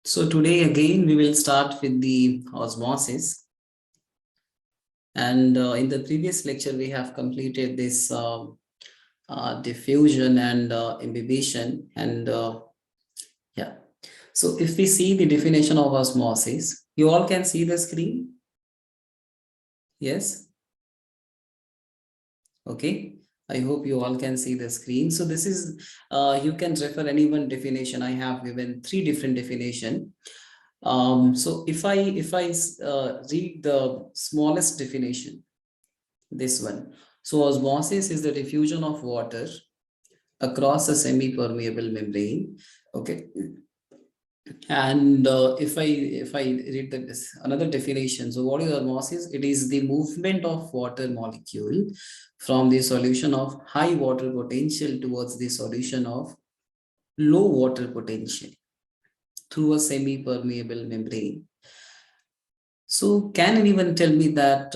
So today again we will start with the osmosis, and in the previous lecture we have completed this diffusion and imbibition, and yeah. So if we see the definition of osmosis, you all can see the screen. Yes. Okay. I hope you all can see the screen. So this is you can refer any one definition. I have given three different definition. So if I read the smallest definition, this one. So osmosis is the diffusion of water across a semi-permeable membrane. Okay. And if I read another definition, so what is osmosis? It is the movement of water molecule from the solution of high water potential towards the solution of low water potential through a semi-permeable membrane. So can anyone tell me that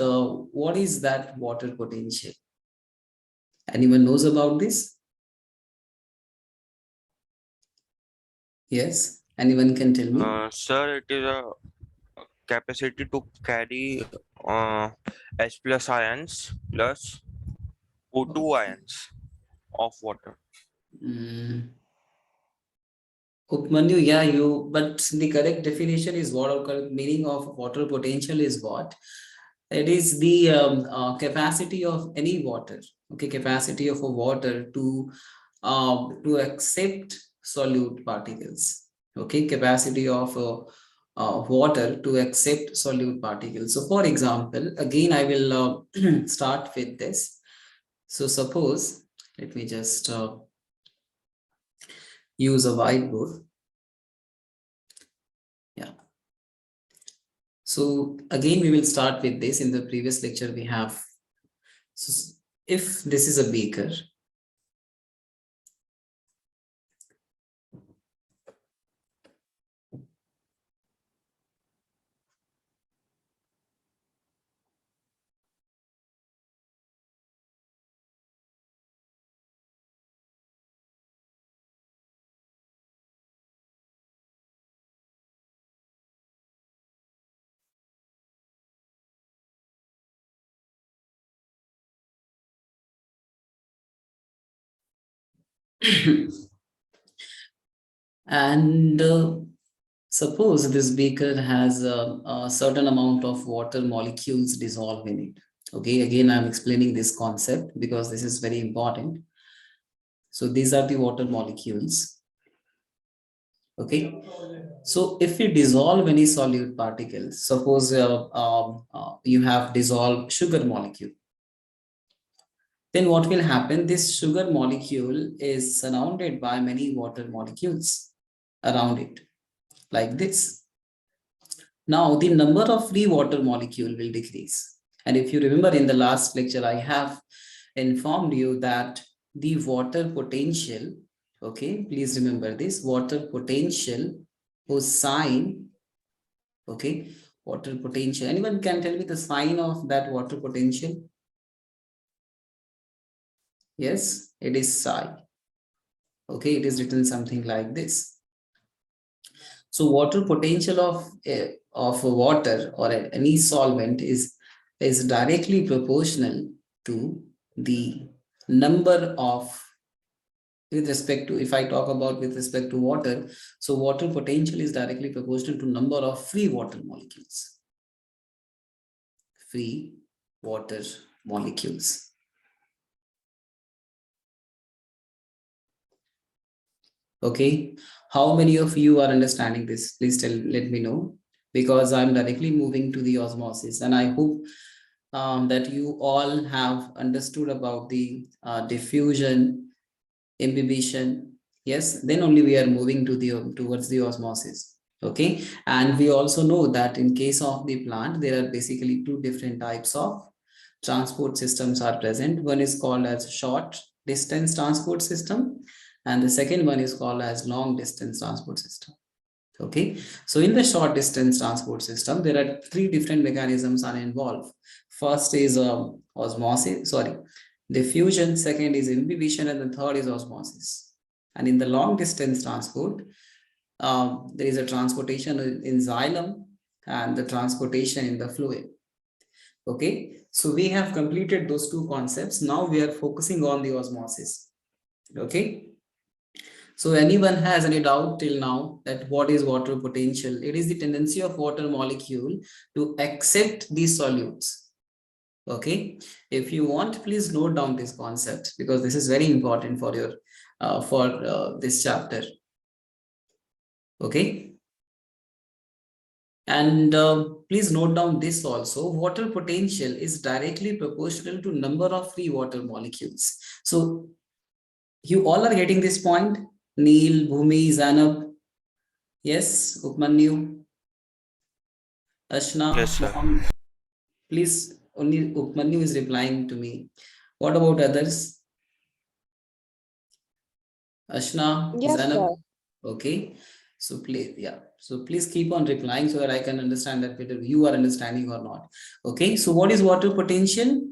what is that water potential? Anyone knows about this? Yes, anyone can tell me? Sir, it is a capacity to carry H plus ions plus O2 ions of water. Upmanyu, yeah, but the correct definition is what, or correct meaning of water potential is what? It is the capacity of any water, okay, capacity of a water to accept solute particles, okay, capacity of water to accept solute particles. So for example, again, I will start with this. So suppose, let me just use a whiteboard. Yeah. So again, we will start with this. In the previous lecture, we have, so if this is a beaker, and suppose this beaker has a certain amount of water molecules dissolved in it. Okay, again, I'm explaining this concept because this is very important. So these are the water molecules. Okay, so if we dissolve any solute particles, suppose you have dissolved sugar molecule, then what will happen? This sugar molecule is surrounded by many water molecules around it, like this. Now the number of free water molecule will decrease. And if you remember in the last lecture, I have informed you that the water potential, okay, please remember this, water potential whose sign, okay, water potential. Anyone can tell me the sign of that water potential? Yes, it is psi. Okay, it is written something like this. So water potential of water or any solvent is directly proportional to the number of, with respect to, if I talk about with respect to water, so water potential is directly proportional to number of free water molecules. Free water molecules. Okay, how many of you are understanding this? Please let me know, because I'm directly moving to the osmosis, and I hope that you all have understood about the diffusion, imbibition. Yes, then only we are moving to the towards the osmosis. Okay, and we also know that in case of the plant, there are basically two different types of transport systems are present. One is called as short distance transport system, and the second one is called as long distance transport system. Okay, so in the short distance transport system, there are three different mechanisms are involved. First is diffusion, second is imbibition, and the third is osmosis. And in the long distance transport, there is a transportation in xylem and the transportation in the fluid. Okay, so we have completed those two concepts. Now we are focusing on the osmosis. Okay, so anyone has any doubt till now that what is water potential? It is the tendency of water molecule to accept these solutes. Okay, if you want, please note down this concept because this is very important for your this chapter. Okay, and please note down this also. Water potential is directly proportional to number of free water molecules. So you all are getting this point? Neil, Bhumi, Zanab, yes, Upmanyu, Ashna, Yes, sir. Mohammed. Please, only Upmanyu is replying to me. What about others? Ashna, Yes, Zanab, sir. okay. So please, yeah. So please keep on replying so that I can understand that whether you are understanding or not. Okay. So what is water potential?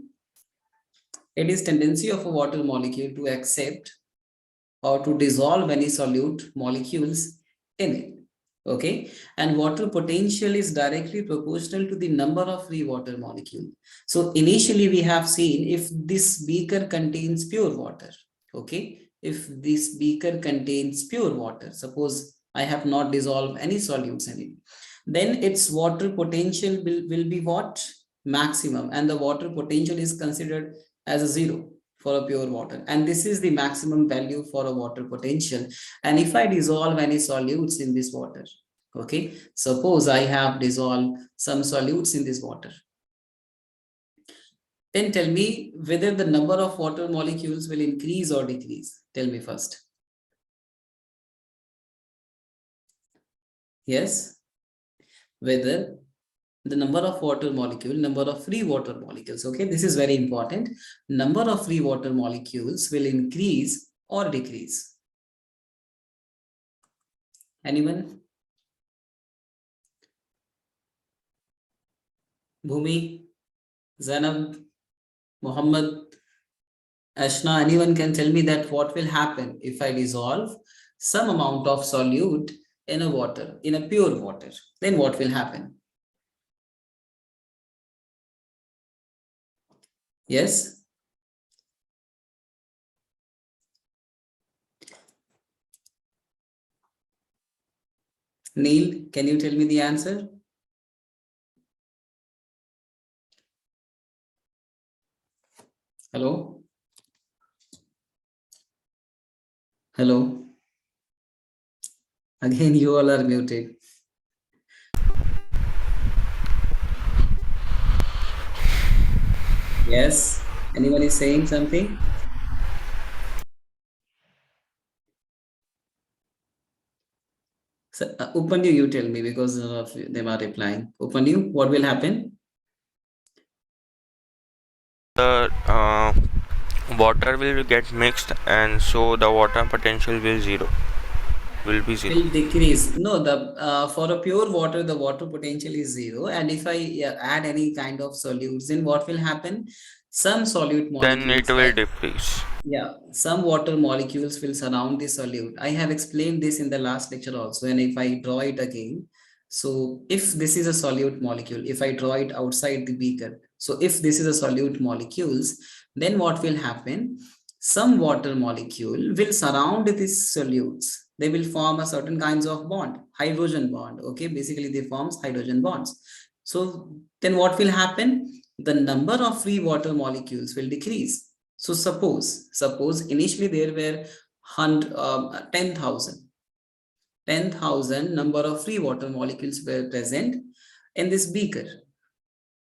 It is tendency of a water molecule to accept or to dissolve any solute molecules in it. Okay, and water potential is directly proportional to the number of free water molecule. So initially we have seen if this beaker contains pure water. Okay, if this beaker contains pure water, suppose I have not dissolved any solutes in it, then its water potential will be what? Maximum, and the water potential is considered as a zero for a pure water, and this is the maximum value for a water potential. And if I dissolve any solutes in this water, okay, suppose I have dissolved some solutes in this water, then tell me whether the number of water molecules will increase or decrease. Tell me first. Yes, whether the number of water molecule, number of free water molecules, okay, this is very important. Number of free water molecules will increase or decrease. Anyone? Bhumi, Zainab, Muhammad, Ashna, anyone can tell me that what will happen if I dissolve some amount of solute in a water, in a pure water, then what will happen? Yes? Neil, can you tell me the answer? Hello? Hello? Again, you all are muted. Yes? Anyone is saying something? So, Upanyu, you tell me because of them are replying. Upanyu, what will happen? The water will get mixed, and so the water potential will be zero. Will decrease. No, the for a pure water, the water potential is zero. And if I add any kind of solutes, then what will happen? Some solute Then it molecules, will like decrease. yeah, some water molecules will surround the solute. I have explained this in the last lecture also. And if I draw it again, so if this is a solute molecule, if I draw it outside the beaker, so if this is a solute molecules, then what will happen? Some water molecule will surround these solutes. They will form a certain kinds of bond, hydrogen bond. Okay, basically they forms hydrogen bonds. So then what will happen? The number of free water molecules will decrease. So suppose initially there were 10,000 number of free water molecules were present in this beaker.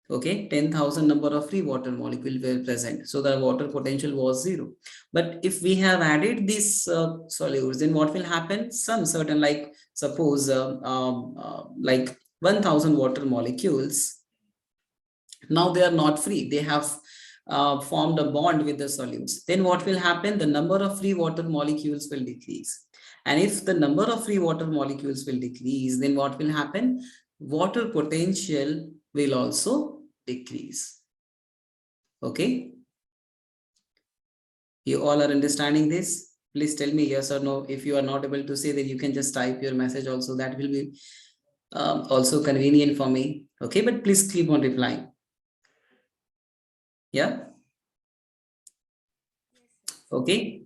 Okay, 10,000 number of free water molecules were present. So the water potential was zero. But if we have added these solutes, then what will happen? Some certain, like suppose like 1,000 water molecules, now they are not free. They have formed a bond with the solutes. Then what will happen? The number of free water molecules will decrease. And if the number of free water molecules will decrease, then what will happen? Water potential will also decrease. Okay. You all are understanding this? Please tell me yes or no. If you are not able to say, then you can just type your message also. That will be also convenient for me. Okay, but please keep on replying. Yeah. Okay.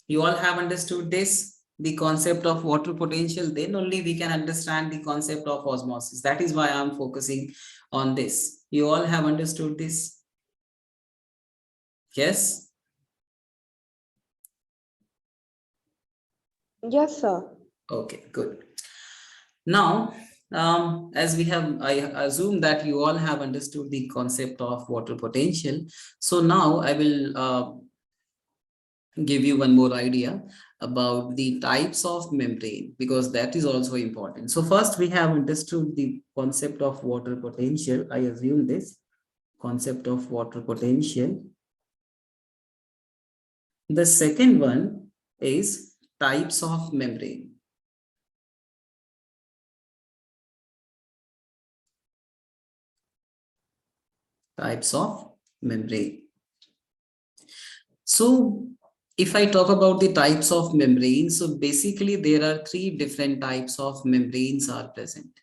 You all have understood this, the concept of water potential. Then only we can understand the concept of osmosis. That is why I'm focusing on this. You all have understood this? Yes. Yes, sir. Okay, good. Now, as we have, I assume that you all have understood the concept of water potential. So now I will give you one more idea about the types of membrane, because that is also important. So first we have understood the concept of water potential. I assume this concept of water potential. The second one is types of membrane. Types of membrane. So if I talk about the types of membranes, so basically there are three different types of membranes are present.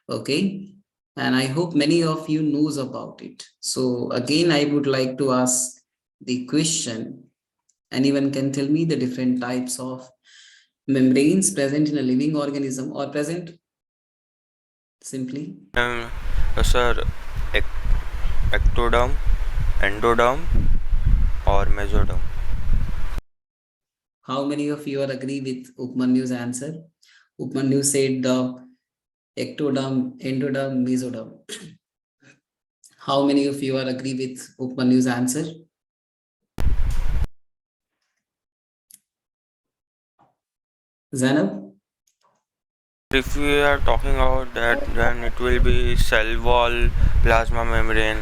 Okay, and I hope many of you knows about it. So again, I would like to ask the question. Anyone can tell me the different types of membranes present in a living organism or present simply? Sir, ectoderm, endoderm, or mesoderm. How many of you are agree with Upmanyu's answer? Upmanyu said the ectoderm, endoderm, mesoderm. How many of you are agree with Upmanyu's answer? Zainab? If we are talking about that, then it will be cell wall, plasma membrane.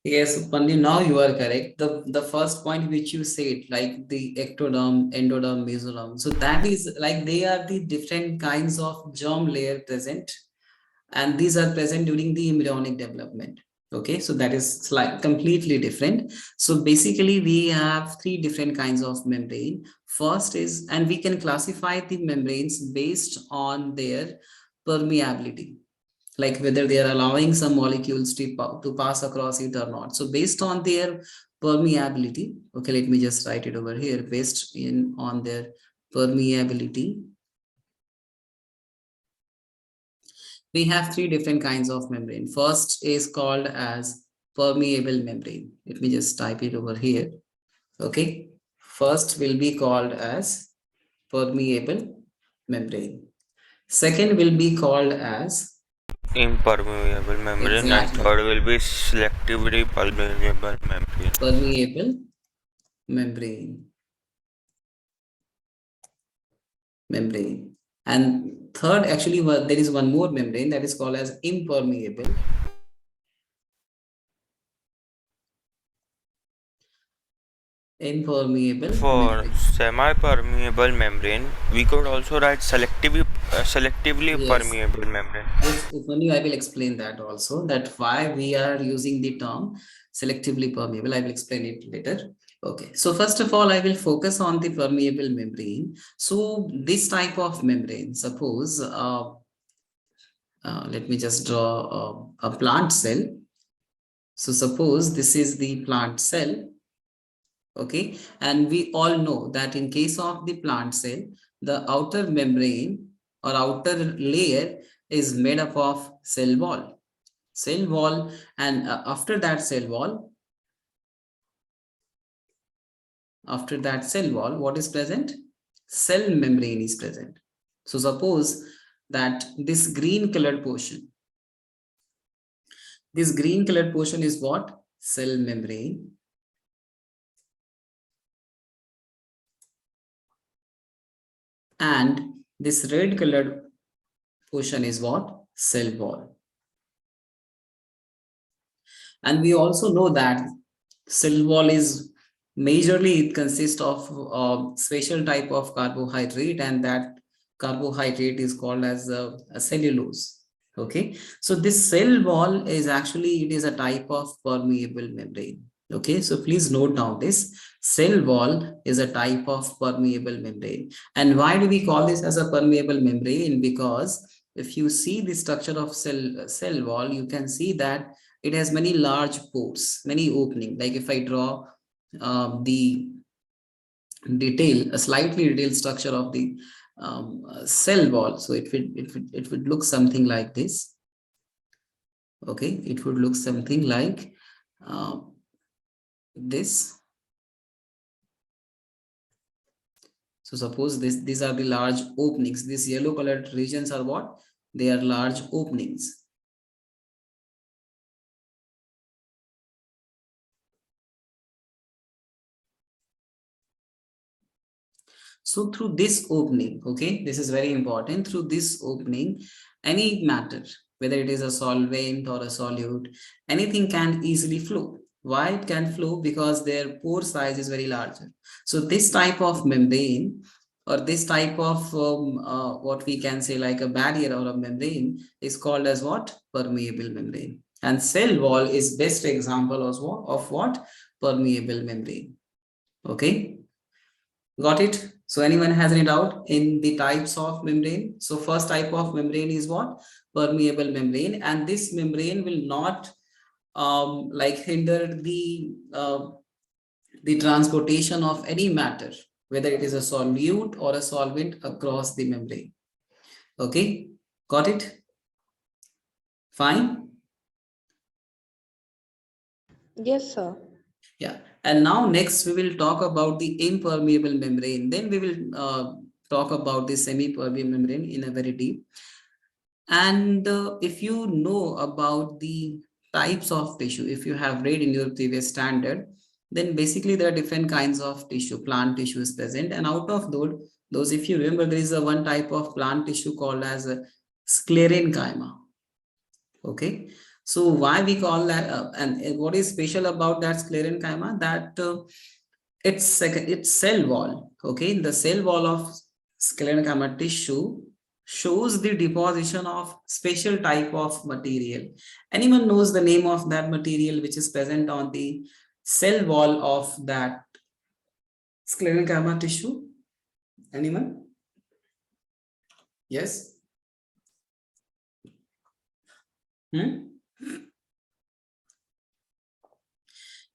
Yes, Upmanyu, now you are correct. The first point which you said, like the ectoderm, endoderm, mesoderm. So that is like they are the different kinds of germ layer present, and these are present during the embryonic development. Okay, so that is like completely different. So basically we have three different kinds of membrane. First is, and we can classify the membranes based on their permeability, like whether they are allowing some molecules to pass across it or not. So based on their permeability, okay, let me just write it over here, based in on their permeability, we have three different kinds of membrane. First is called as permeable membrane. Let me just type it over here. Okay. First will be called as permeable membrane. Second will be called as Impermeable membrane. exactly. And third will be selectively permeable membrane. Permeable membrane. Membrane. And third, actually, there is one more membrane that is called as impermeable. Impermeable For membrane. semi-permeable membrane, we could also write selectively Yes. permeable membrane. Yes, Upmanyu, I will explain that also, that why we are using the term selectively permeable. I will explain it later. Okay, so first of all, I will focus on the permeable membrane. So this type of membrane, suppose, let me just draw a plant cell. So suppose this is the plant cell. Okay, and we all know that in case of the plant cell, the outer membrane or outer layer is made up of cell wall. And after that cell wall, what is present? Cell membrane is present. So suppose that this green colored portion is what? Cell membrane. And this red colored portion is what? Cell wall. And we also know that cell wall is majorly, it consists of a special type of carbohydrate, and that carbohydrate is called as a cellulose. Okay, so this cell wall is actually, it is a type of permeable membrane. Okay, so please note down this. Cell wall is a type of permeable membrane. And why do we call this as a permeable membrane? Because if you see the structure of cell wall, you can see that it has many large pores, many opening. Like if I draw the a slightly detailed structure of the cell wall, so it would look something like this. Okay, it would look something like uh, this. So suppose these are the large openings. These yellow colored regions are what? They are large openings. So through this opening, okay, this is very important. Through this opening, any matter, whether it is a solvent or a solute, anything can easily flow. Why it can flow? Because their pore size is very larger. So this type of membrane, or this type of what we can say like a barrier or a membrane, is called as what? Permeable membrane. And cell wall is best example of what? Permeable membrane. Okay. Got it? So anyone has any doubt in the types of membrane? So first type of membrane is what? Permeable membrane, and this membrane will not like hinder the transportation of any matter, whether it is a solute or a solvent across the membrane. Okay, got it? Fine. Yes, sir. Yeah, and now next we will talk about the impermeable membrane. Then we will talk about the semi-permeable membrane in a very deep. And if you know about the types of tissue, if you have read in your previous standard, then basically there are different kinds of tissue. Plant tissue is present, and out of those, if you remember, there is a one type of plant tissue called as a sclerenchyma. Okay, so why we call that, and what is special about that sclerenchyma? That it's cell wall. Okay, the cell wall of sclerenchyma tissue shows the deposition of special type of material. Anyone knows the name of that material which is present on the cell wall of that sclerenchyma tissue? Anyone? Yes. Hmm?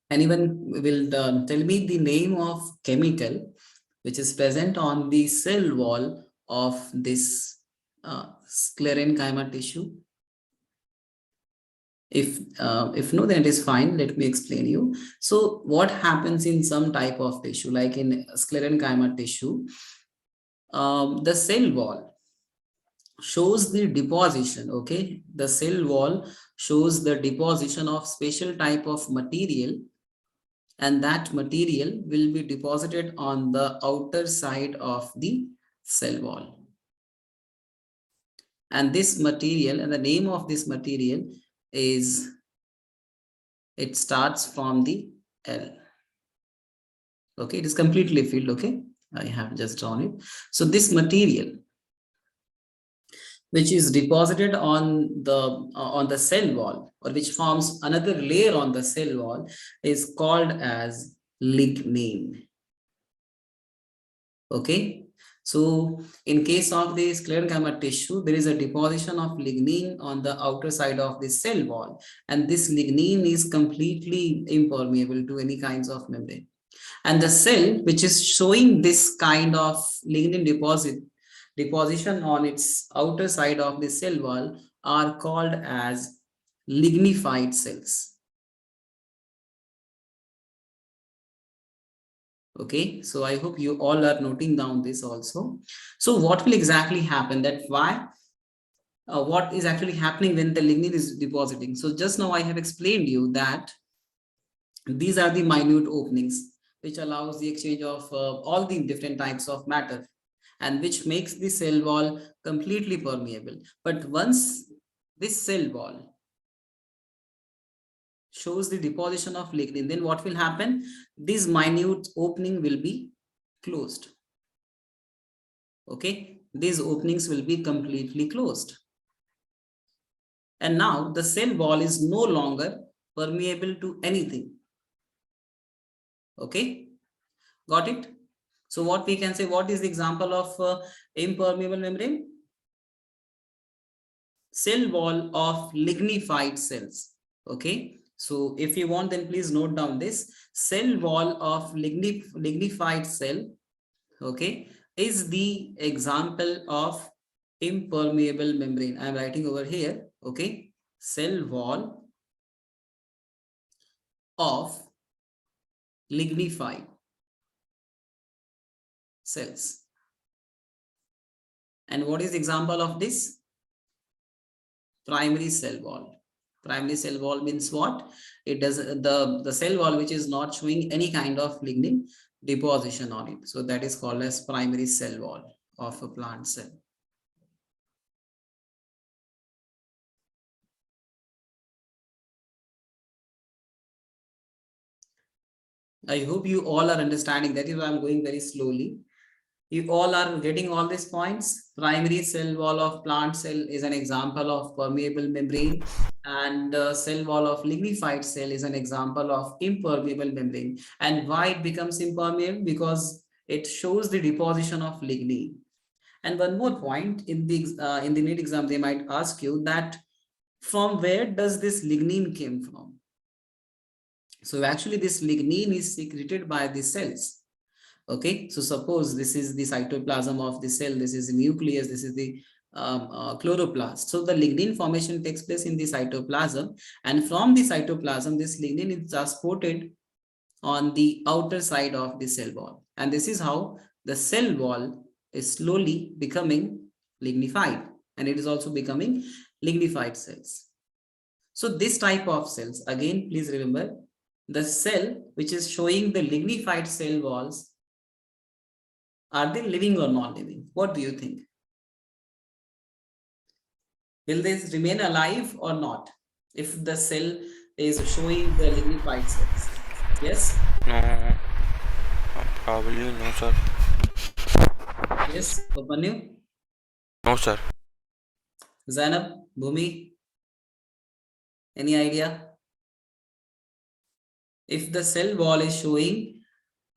Anyone will tell me the name of chemical which is present on the cell wall of this sclerenchyma tissue? If no, then it is fine. Let me explain you. So what happens in some type of tissue, like in sclerenchyma tissue, the cell wall shows the deposition. Okay, the cell wall shows the deposition of special type of material, and that material will be deposited on the outer side of the cell wall. And this material, and the name of this material is, it starts from the L. Okay, it is completely filled. Okay, I have just drawn it. So this material which is deposited on the cell wall, or which forms another layer on the cell wall, is called as lignin. Okay, so in case of the sclerenchyma tissue, there is a deposition of lignin on the outer side of the cell wall, and this lignin is completely impermeable to any kinds of membrane. And the cell which is showing this kind of lignin deposition on its outer side of the cell wall are called as lignified cells. Okay, so I hope you all are noting down this also. So what will exactly happen? That why? What is actually happening when the lignin is depositing? So just now I have explained you that these are the minute openings which allows the exchange of all the different types of matter, and which makes the cell wall completely permeable. But once this cell wall shows the deposition of lignin, then what will happen? This minute opening will be closed. Okay, these openings will be completely closed. And now the cell wall is no longer permeable to anything. Okay, got it? So what we can say, what is the example of impermeable membrane? Cell wall of lignified cells. Okay, so if you want, then please note down this cell wall of lignified cell, okay, is the example of impermeable membrane. I am writing over here, okay, cell wall of lignified cells. And what is the example of this? Primary cell wall. Primary cell wall means what? It does the cell wall which is not showing any kind of lignin deposition on it. So that is called as primary cell wall of a plant cell. I hope you all are understanding. That is why I'm going very slowly. You all are getting all these points. Primary cell wall of plant cell is an example of permeable membrane, and cell wall of lignified cell is an example of impermeable membrane. And why it becomes impermeable? Because it shows the deposition of lignin. And one more point, in the NEET exam, they might ask you that from where does this lignin came from? So actually this lignin is secreted by the cells. Okay, so suppose this is the cytoplasm of the cell, this is the nucleus, this is the chloroplast. So the lignin formation takes place in the cytoplasm, and from the cytoplasm this lignin is transported on the outer side of the cell wall, and this is how the cell wall is slowly becoming lignified, and it is also becoming lignified cells. So this type of cells, again please remember, the cell which is showing the lignified cell walls, are they living or non-living? What do you think? Will they remain alive or not if the cell is showing the lignified cells? Yes? No, probably no, sir. Yes, Upanu? No, sir. Zainab? Bhumi? Any idea? If the cell wall is showing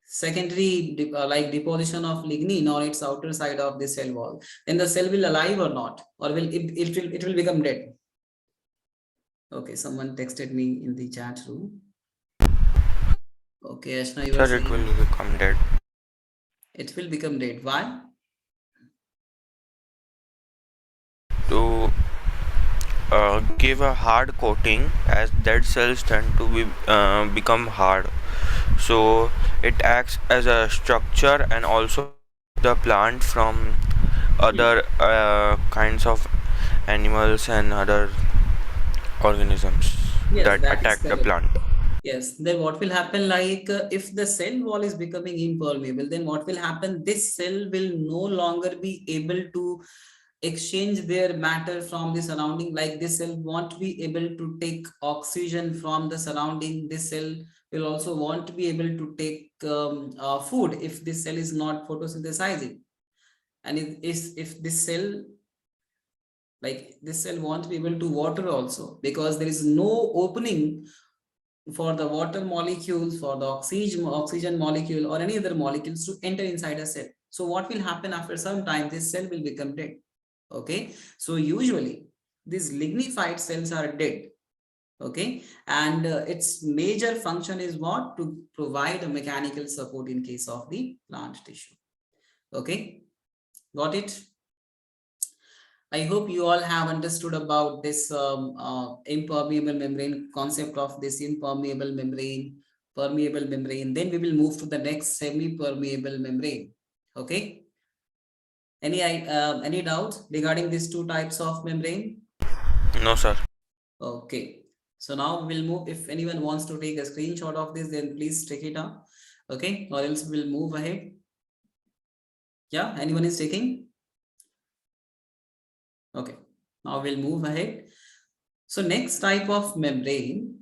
secondary like deposition of lignin on its outer side of the cell wall, then the cell will alive or not, or will it will become dead? Okay, someone texted me in the chat room. Okay, Ashna, you are Sir, saying it will become dead. it will become dead. Why? To give a hard coating, as dead cells tend to be become hard, so it acts as a structure and also the plant from other kinds of animals and other organisms Yes, that that is attack the correct. plant. Yes, then what will happen, like if the cell wall is becoming impermeable, then what will happen? This cell will no longer be able to exchange their matter from the surrounding. Like this cell won't be able to take oxygen from the surrounding. This cell will also want to be able to take food if this cell is not photosynthesizing. And if this cell, like this cell won't be able to water also, because there is no opening for the water molecules, for the oxygen molecule or any other molecules to enter inside a cell. So what will happen after some time? This cell will become dead. Okay, so usually these lignified cells are dead. Okay, and its major function is what? To provide a mechanical support in case of the plant tissue. Okay, got it? I hope you all have understood about this impermeable membrane, concept of this impermeable membrane, permeable membrane. Then we will move to the next semi-permeable membrane. Okay. Any doubt regarding these two types of membrane? No, sir. Okay. So now we'll move. If anyone wants to take a screenshot of this, then please take it up. Okay. Or else we'll move ahead. Yeah. Anyone is taking? Okay. Now we'll move ahead. So next type of membrane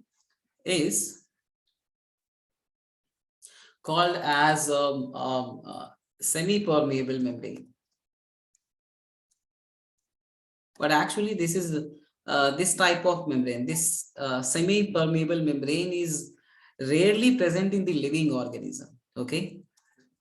is called as semi-permeable membrane. But actually this type of membrane, this semi-permeable membrane is rarely present in the living organism. Okay,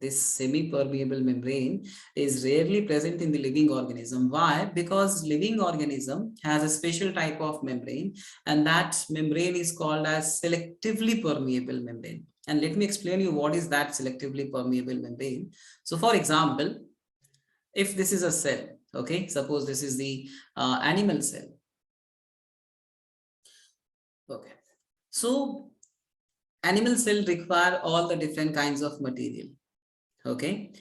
this semi-permeable membrane is rarely present in the living organism. Why? Because living organism has a special type of membrane, and that membrane is called as selectively permeable membrane. And let me explain you what is that selectively permeable membrane. So for example, if this is a cell, okay, suppose this is the animal cell. Okay, so animal cell require all the different kinds of material. Okay,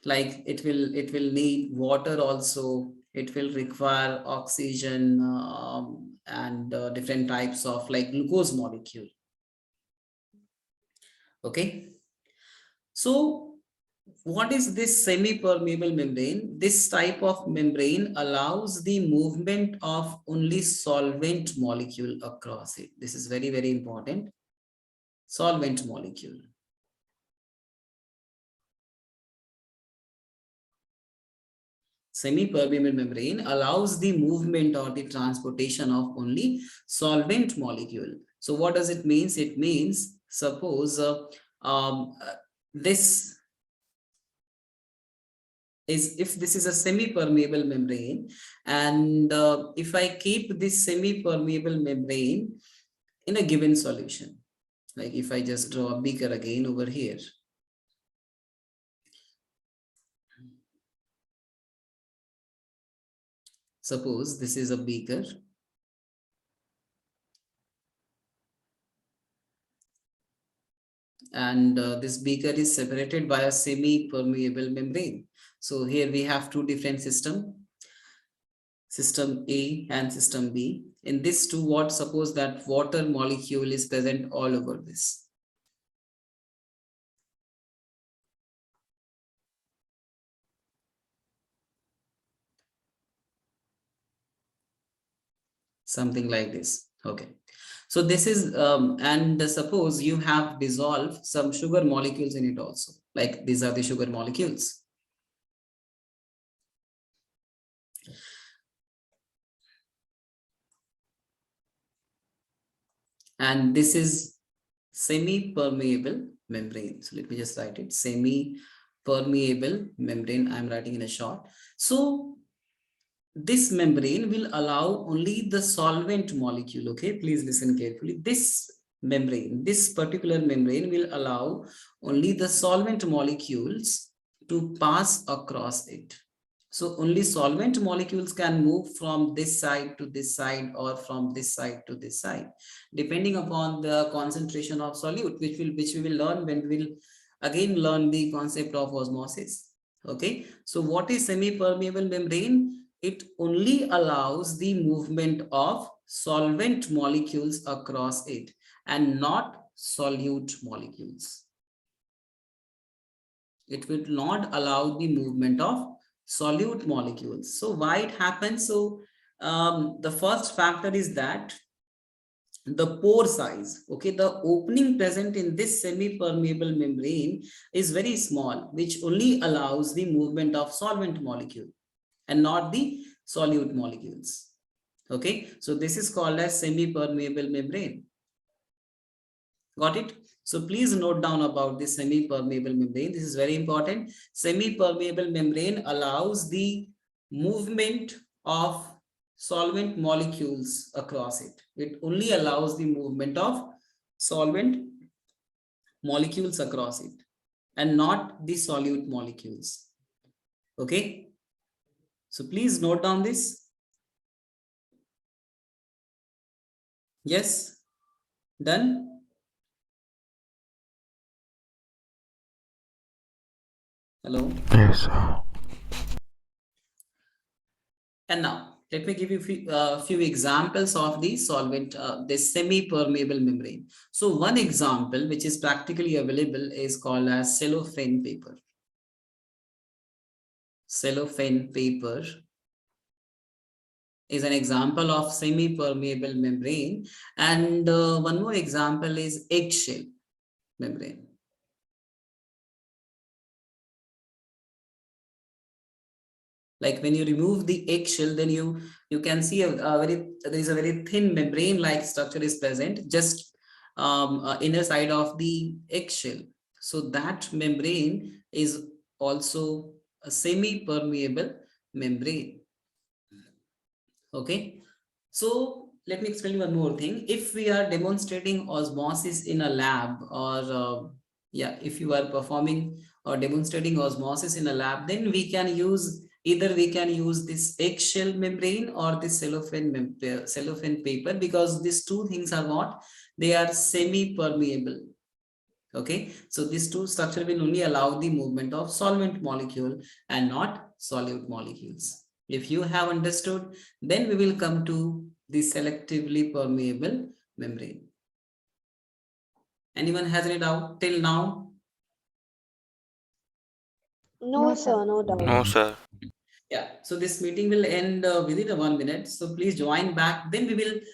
like it will need water also, it will require oxygen, and different types of like glucose molecule. Okay, so what is this semi-permeable membrane? This type of membrane allows the movement of only solvent molecule across it. This is very, very important. Solvent molecule. Semi-permeable membrane allows the movement or the transportation of only solvent molecule. So what does it mean? It means, suppose this is, if this is a semi-permeable membrane, and if I keep this semi-permeable membrane in a given solution, like if I just draw a beaker again over here. Suppose this is a beaker. And this beaker is separated by a semi-permeable membrane. So here we have two different systems, system A and system B. In this two, what, suppose that water molecule is present all over this. Something like this. Okay. So this is, and suppose you have dissolved some sugar molecules in it also, like these are the sugar molecules. And this is semi-permeable membrane. So let me just write it, semi-permeable membrane. I'm writing in a short. So this membrane will allow only the solvent molecule. Okay, please listen carefully. This membrane, this particular membrane will allow only the solvent molecules to pass across it. So only solvent molecules can move from this side to this side, or from this side to this side, depending upon the concentration of solute, which we will learn when we will again learn the concept of osmosis. Okay, so what is semi-permeable membrane? It only allows the movement of solvent molecules across it and not solute molecules. It will not allow the movement of solute molecules. So why it happens? So the first factor is that the pore size, okay, the opening present in this semi-permeable membrane is very small, which only allows the movement of solvent molecule and not the solute molecules. Okay, so this is called as semi-permeable membrane. Got it? So please note down about this semi-permeable membrane. This is very important. Semi-permeable membrane allows the movement of solvent molecules across it. It only allows the movement of solvent molecules across it and not the solute molecules. Okay, so please note down this. Yes, done. Hello. Yes, sir. And now let me give you few examples of the solvent, this semi-permeable membrane. So one example which is practically available is called as cellophane paper. Cellophane paper is an example of semi-permeable membrane, and one more example is eggshell membrane. Like when you remove the eggshell, then you can see there is a very thin membrane like structure is present just inner side of the eggshell. So that membrane is also a semi-permeable membrane. Okay, so let me explain one more thing. If we are demonstrating osmosis in a lab, or yeah, if you are performing or demonstrating osmosis in a lab, then we can use either we can use this eggshell membrane or this cellophane paper, because these two things are what? They are semi-permeable. Okay, so these two structure will only allow the movement of solvent molecule and not solute molecules. If you have understood, then we will come to the selectively permeable membrane. Anyone has any doubt till now? No, sir, no doubt. No, sir. Yeah, so this meeting will end within 1 minute. So please join back. Then we will